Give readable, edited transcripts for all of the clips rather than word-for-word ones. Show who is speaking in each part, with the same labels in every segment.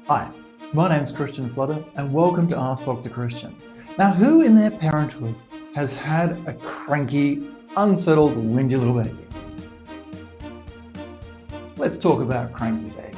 Speaker 1: Hi, my name's Christian Flutter and welcome to Ask Dr. Christian. Now, who in their parenthood has had a cranky, unsettled, whingy little baby? Let's talk about cranky babies.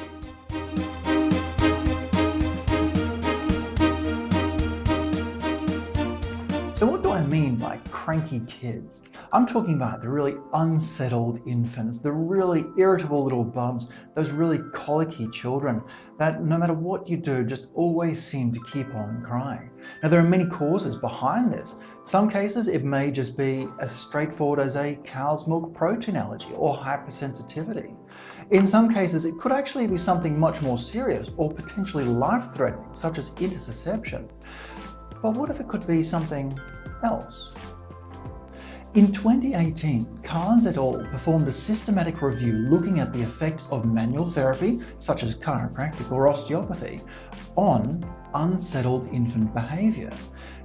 Speaker 1: So what do I mean by cranky kids? I'm talking about the really unsettled infants, the really irritable little bubs, those really colicky children that no matter what you do, just always seem to keep on crying. Now, there are many causes behind this. Some cases it may just be as straightforward as a cow's milk protein allergy or hypersensitivity. In some cases, it could actually be something much more serious or potentially life-threatening, such as intussusception. But what if it could be something else? In 2018, Carnes et al. Performed a systematic review looking at the effect of manual therapy, such as chiropractic or osteopathy, on unsettled infant behavior.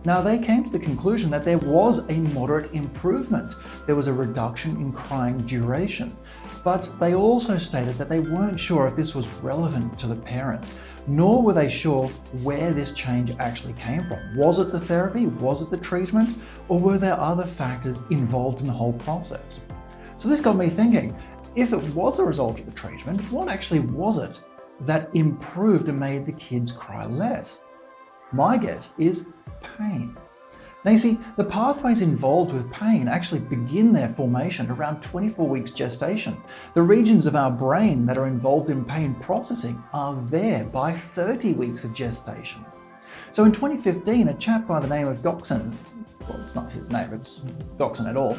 Speaker 1: Now, they came to the conclusion that there was a moderate improvement. There was a reduction in crying duration, but they also stated that they weren't sure if this was relevant to the parent, nor were they sure where this change actually came from. Was it the therapy? Was it the treatment? Or were there other factors involved in the whole process? So this got me thinking, if it was a result of the treatment, what actually was it that improved and made the kids cry less? My guess is pain. Now, you see, the pathways involved with pain actually begin their formation around 24 weeks gestation. The regions of our brain that are involved in pain processing are there by 30 weeks of gestation. So in 2015, a chap by the name of Doxon, well, it's not his name, it's Doxon et al.,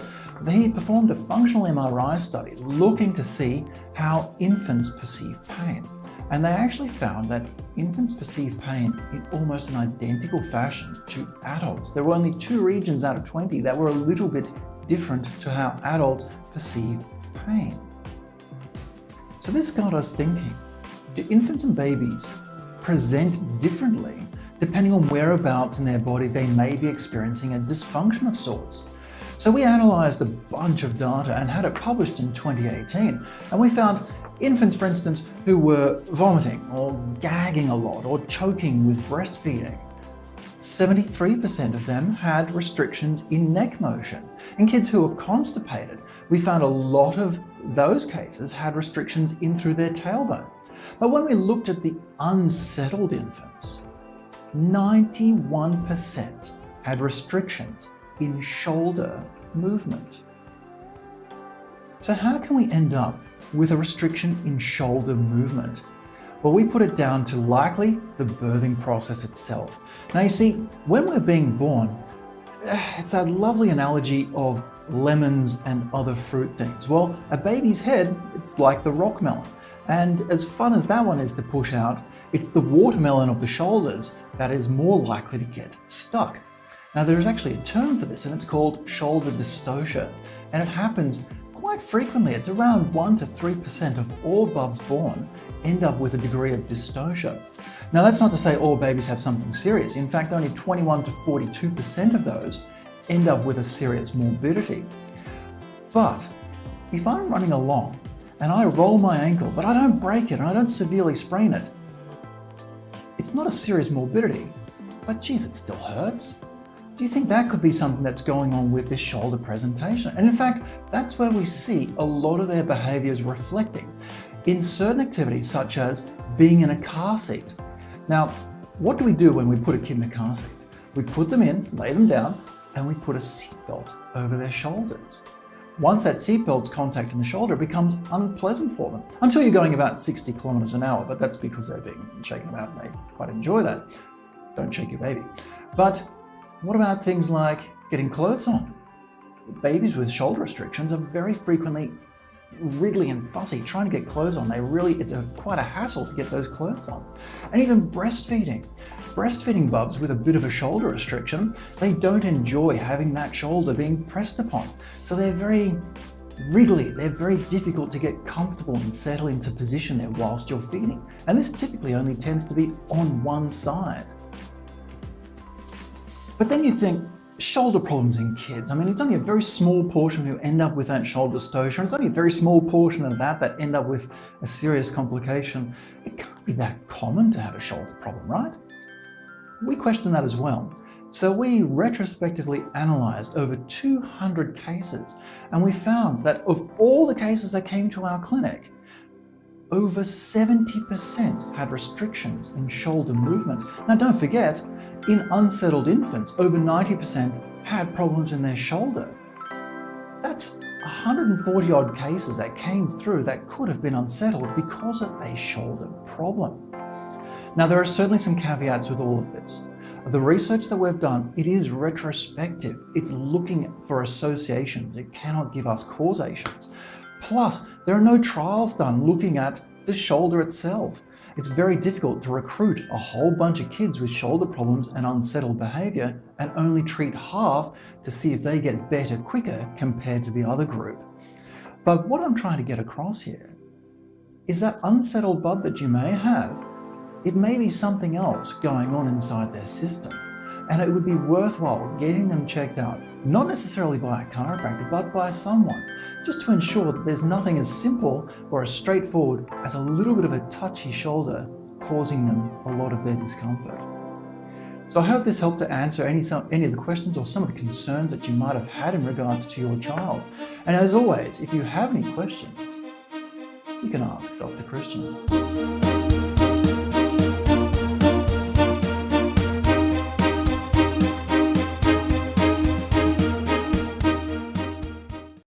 Speaker 1: he performed a functional MRI study looking to see how infants perceive pain. And they actually found that infants perceive pain in almost an identical fashion to adults. There were only 2 regions out of 20 that were a little bit different to how adults perceive pain. So this got us thinking, do infants and babies present differently depending on whereabouts in their body they may be experiencing a dysfunction of sorts? So we analysed a bunch of data and had it published in 2018, and we found infants, for instance, who were vomiting or gagging a lot or choking with breastfeeding. 73% of them had restrictions in neck motion. In kids who were constipated, we found a lot of those cases had restrictions in through their tailbone. But when we looked at the unsettled infants, 91% had restrictions in shoulder movement. So how can we end up with a restriction in shoulder movement? Well, we put it down to likely the birthing process itself. Now, you see, when we're being born, it's that lovely analogy of lemons and other fruit things. Well, a baby's head, it's like the rock melon. And as fun as that one is to push out, it's the watermelon of the shoulders that is more likely to get stuck. Now, there is actually a term for this, and it's called shoulder dystocia. And it happens quite frequently. It's around 1 to 3% of all bubs born end up with a degree of dystocia. Now, that's not to say all babies have something serious. In fact, only 21 to 42% of those end up with a serious morbidity. But if I'm running along and I roll my ankle, but I don't break it and I don't severely sprain it, it's not a serious morbidity, but geez, it still hurts. Do you think that could be something that's going on with this shoulder presentation? And in fact, that's where we see a lot of their behaviors reflecting in certain activities, such as being in a car seat. Now, what do we do when we put a kid in a car seat? We put them in, lay them down, and we put a seatbelt over their shoulders. Once that seatbelt's contacting the shoulder, it becomes unpleasant for them until you're going about 60 kilometers an hour, but that's because they're being shaken about and they quite enjoy that. Don't shake your baby. But what about things like getting clothes on? Babies with shoulder restrictions are very frequently wriggly and fussy trying to get clothes on. It's quite a hassle to get those clothes on. And even breastfeeding. Breastfeeding bubs with a bit of a shoulder restriction, they don't enjoy having that shoulder being pressed upon. So they're very wriggly, they're very difficult to get comfortable and settle into position there whilst you're feeding. And this typically only tends to be on one side. But then you think, shoulder problems in kids. I mean, it's only a very small portion who end up with that shoulder dystocia, and it's only a very small portion of that end up with a serious complication. It can't be that common to have a shoulder problem, right? We question that as well. So we retrospectively analysed over 200 cases, and we found that of all the cases that came to our clinic, over 70% had restrictions in shoulder movement. Now don't forget, in unsettled infants, over 90% had problems in their shoulder. That's 140 odd cases that came through that could have been unsettled because of a shoulder problem. Now there are certainly some caveats with all of this. The research that we've done, it is retrospective. It's looking for associations. It cannot give us causations. Plus, there are no trials done looking at the shoulder itself. It's very difficult to recruit a whole bunch of kids with shoulder problems and unsettled behaviour and only treat half to see if they get better quicker compared to the other group. But what I'm trying to get across here is that unsettled bud that you may have, it may be something else going on inside their system. And it would be worthwhile getting them checked out, not necessarily by a chiropractor, but by someone, just to ensure that there's nothing as simple or as straightforward as a little bit of a touchy shoulder causing them a lot of their discomfort. So I hope this helped to answer any of the questions or some of the concerns that you might have had in regards to your child. And as always, if you have any questions, you can ask Dr. Christian.